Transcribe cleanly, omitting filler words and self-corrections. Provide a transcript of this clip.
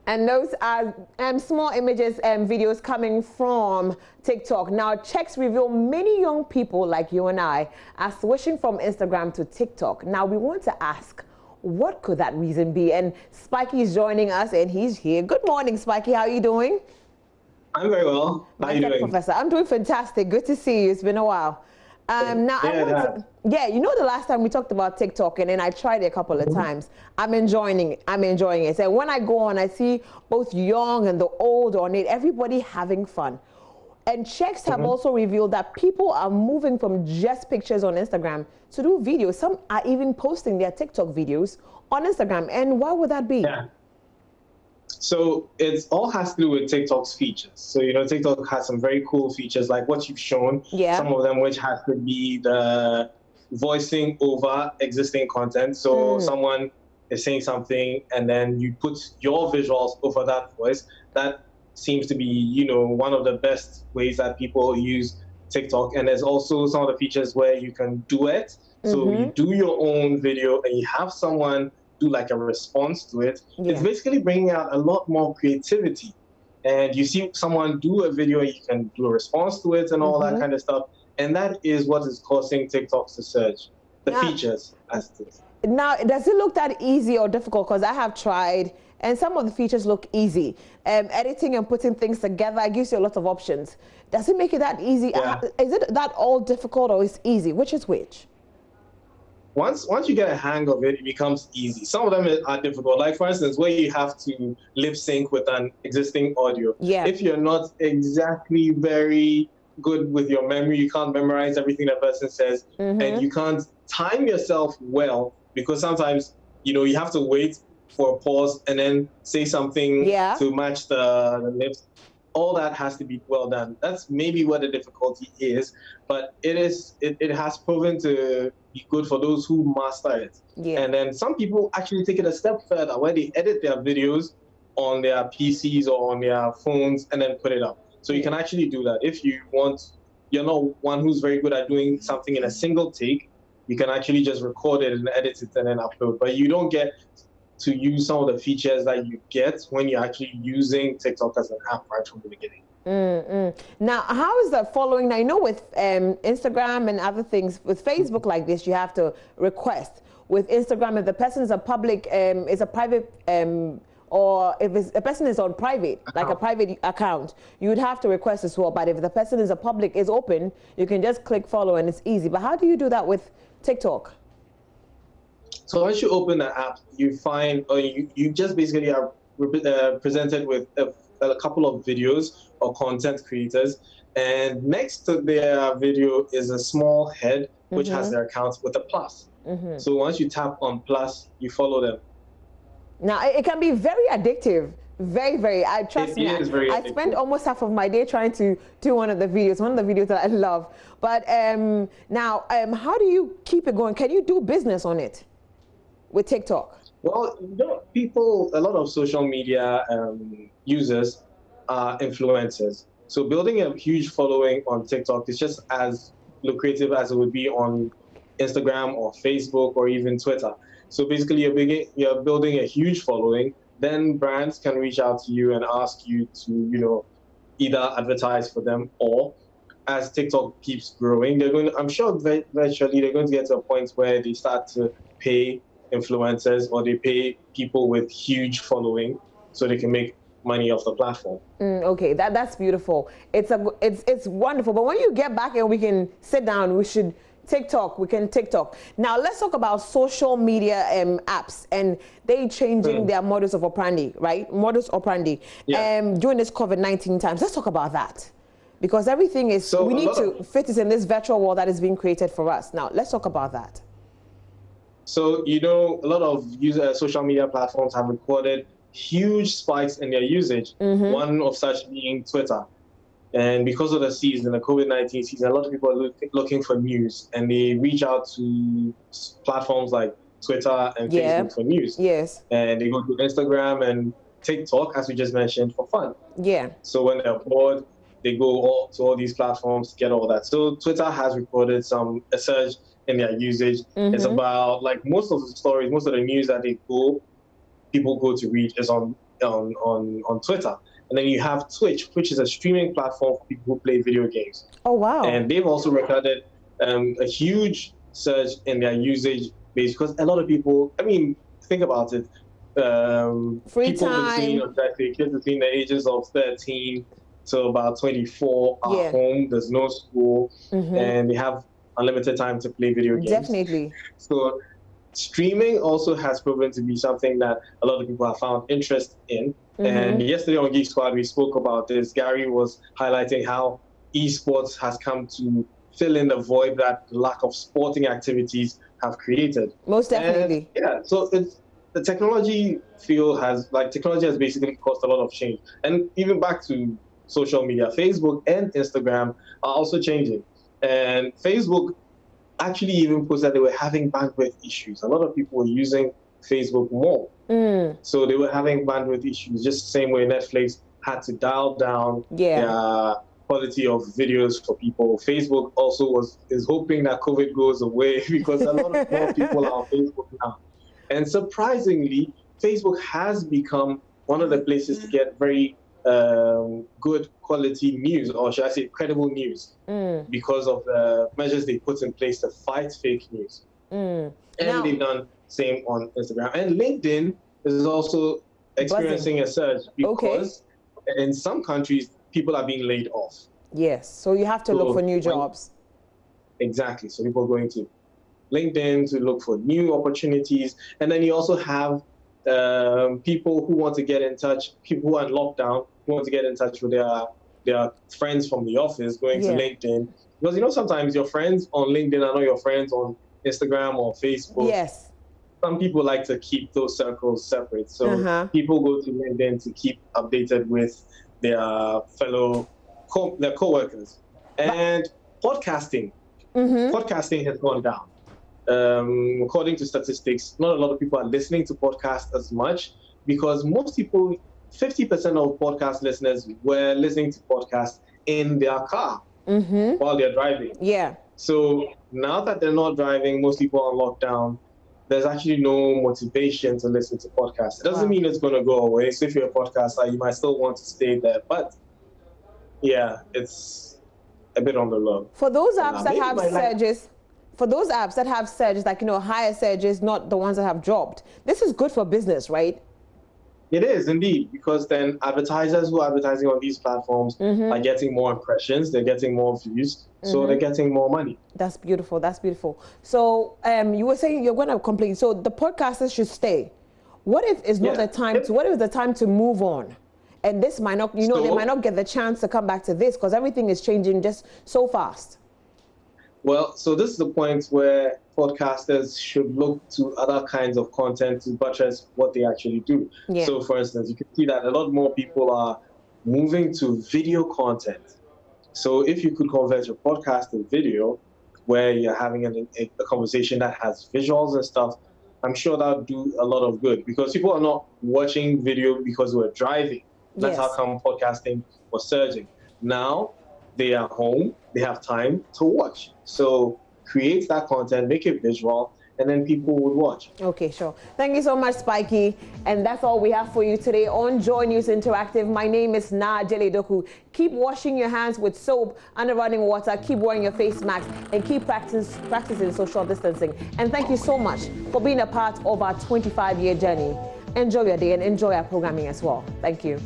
And those are small images and videos coming from TikTok. Now, checks reveal many young people like you and I are switching from Instagram to TikTok. Now, we want to ask, what could that reason be? And Spiky is joining us, and he's here. Good morning, Spiky. How are you doing? I'm very well. How are you doing? Professor, I'm doing fantastic. Good to see you. It's been a while. You know, the last time we talked about TikTok, and then I tried it a couple of times. I'm enjoying it. So when I go on, I see both young and the old on it, everybody having fun. And checks have also revealed that people are moving from just pictures on Instagram to do videos. Some are even posting their TikTok videos on Instagram. And why would that be? Yeah. So it all has to do with TikTok's features. So, you know, TikTok has some very cool features like what you've shown. Yeah. Some of them which has to be the voicing over existing content. So someone is saying something and then you put your visuals over that voice. That seems to be, you know, one of the best ways that people use TikTok. And there's also some of the features where you can duet. So you do your own video and you have someone do like a response to it. It's basically bringing out a lot more creativity. And you see someone do a video, you can do a response to it and all that kind of stuff. And that is what is causing TikTok to surge. The features as this. Now, does it look that easy or difficult? Because I have tried, and some of the features look easy. Editing and putting things together gives you a lot of options. Does it make it that easy? Yeah. Is it that all difficult or is easy? Which is which? Once you get a hang of it, it becomes easy. Some of them are difficult. Like, for instance, where you have to lip sync with an existing audio. Yeah. If you're not exactly very good with your memory, you can't memorize everything the person says, and you can't time yourself well, because sometimes, you know, you have to wait for a pause and then say something to match the lips. All that has to be well done. That's maybe what the difficulty is, but it has proven to be good for those who master it. Yeah. And then some people actually take it a step further, where they edit their videos on their PCs or on their phones and then put it up. So you can actually do that. If you want, you're not one who's very good at doing something in a single take, you can actually just record it and edit it and then upload. But you don't get to use some of the features that you get when you're actually using TikTok as an app right from the beginning. Now, how is the following? Now, you know, with Instagram and other things, with Facebook like this, you have to request. With Instagram, if the person is a public, is a private, or if a person is on private, like a private account, you would have to request as well. But if the person is a public, is open, you can just click follow and it's easy. But how do you do that with TikTok? So once you open the app, you find, or you just basically are presented with a couple of videos or content creators, and next to their video is a small head which has their account with a plus. So once you tap on plus, you follow them. Now, it can be very addictive. Very, very. Trust me, I spend almost half of my day trying to do one of the videos that I love. But now, how do you keep it going? Can you do business on it with TikTok? Well, you know, a lot of social media users are influencers. So building a huge following on TikTok is just as lucrative as it would be on Instagram or Facebook or even Twitter. So basically, you're building a huge following. Then brands can reach out to you and ask you to, you know, either advertise for them, or as TikTok keeps growing, I'm sure eventually they're going to get to a point where they start to pay influencers, or they pay people with huge following so they can make money off the platform. Okay, that's beautiful. It's wonderful. But when you get back and we can sit down, we can TikTok. Now let's talk about social media apps and they changing their modus operandi, right? Modus operandi. During this COVID-19 times. Let's talk about that. Because everything is, we need to fit it in this virtual world that is being created for us. Now let's talk about that. So, you know, a lot of social media platforms have recorded huge spikes in their usage, one of such being Twitter. And because of the season, the COVID-19 season, a lot of people are looking for news, and they reach out to platforms like Twitter and Facebook for news. Yes. And they go to Instagram and TikTok, as we just mentioned, for fun. Yeah. So when they're bored, they go to all these platforms to get all that. So Twitter has recorded a surge in their usage. It's about, like, most of the stories, most of the news that people go to read is on on Twitter. And then you have Twitch, which is a streaming platform for people who play video games. Oh, wow. And they've also recorded a huge surge in their usage base because a lot of people, I mean, think about it. Free people time. Kids between the ages of 13 to about 24 are home. There's no school, and they have unlimited time to play video games. Definitely. So streaming also has proven to be something that a lot of people have found interest in. And yesterday on Geek Squad, we spoke about this. Gary was highlighting how esports has come to fill in the void that lack of sporting activities have created. Most definitely. And, so the technology field has basically caused a lot of change. And even back to social media, Facebook and Instagram are also changing. And Facebook actually even posted that they were having bandwidth issues. A lot of people were using Facebook more. So they were having bandwidth issues, just the same way Netflix had to dial down their quality of videos for people. Facebook also is hoping that COVID goes away because a lot of more people are on Facebook now. And surprisingly, Facebook has become one of the places to get very good quality news, or should I say credible news, because of the measures they put in place to fight fake news. And they've done same on Instagram. And LinkedIn is also experiencing a surge because in some countries, people are being laid off. Yes, so you have to look for new jobs. Exactly, so people are going to LinkedIn to look for new opportunities. And then you also have people who want to get in touch, people who are in lockdown, who want to get in touch with their friends from the office, going to LinkedIn. Because, sometimes your friends on LinkedIn are not your friends on Instagram or Facebook. Yes. Some people like to keep those circles separate. So people go to LinkedIn to keep updated with their fellow their co-workers. And podcasting has gone down. According to statistics, not a lot of people are listening to podcasts as much because most people, 50% of podcast listeners were listening to podcasts in their car while they're driving. Yeah. So now that they're not driving, most people are on lockdown, there's actually no motivation to listen to podcasts. It doesn't mean it's going to go away. So if you're a podcaster, you might still want to stay there. But yeah, it's a bit on the low. For those apps that have surges, like, higher surges, not the ones that have dropped, this is good for business, right? It is indeed, because then advertisers who are advertising on these platforms are getting more impressions, they're getting more views, so they're getting more money. That's beautiful. That's beautiful. So you were saying you're going to complete. So the podcasters should stay. What if it's not the time to? What if it's the time to move on? And this might not, they might not get the chance to come back to this because everything is changing just so fast. Well, so this is the point where podcasters should look to other kinds of content to buttress what they actually do. Yeah. So, for instance, you can see that a lot more people are moving to video content. So if you could convert your podcast to video where you're having a conversation that has visuals and stuff, I'm sure that would do a lot of good because people are not watching video because we're driving. That's how come podcasting was surging. Now, they are home, they have time to watch. So create that content, make it visual, and then people would watch. Okay, sure. Thank you so much, Spikey. And that's all we have for you today on JoyNews Interactive. My name is Najele Doku. Keep washing your hands with soap under running water, keep wearing your face mask, and keep practicing social distancing. And thank you so much for being a part of our 25-year journey. Enjoy your day and enjoy our programming as well. Thank you.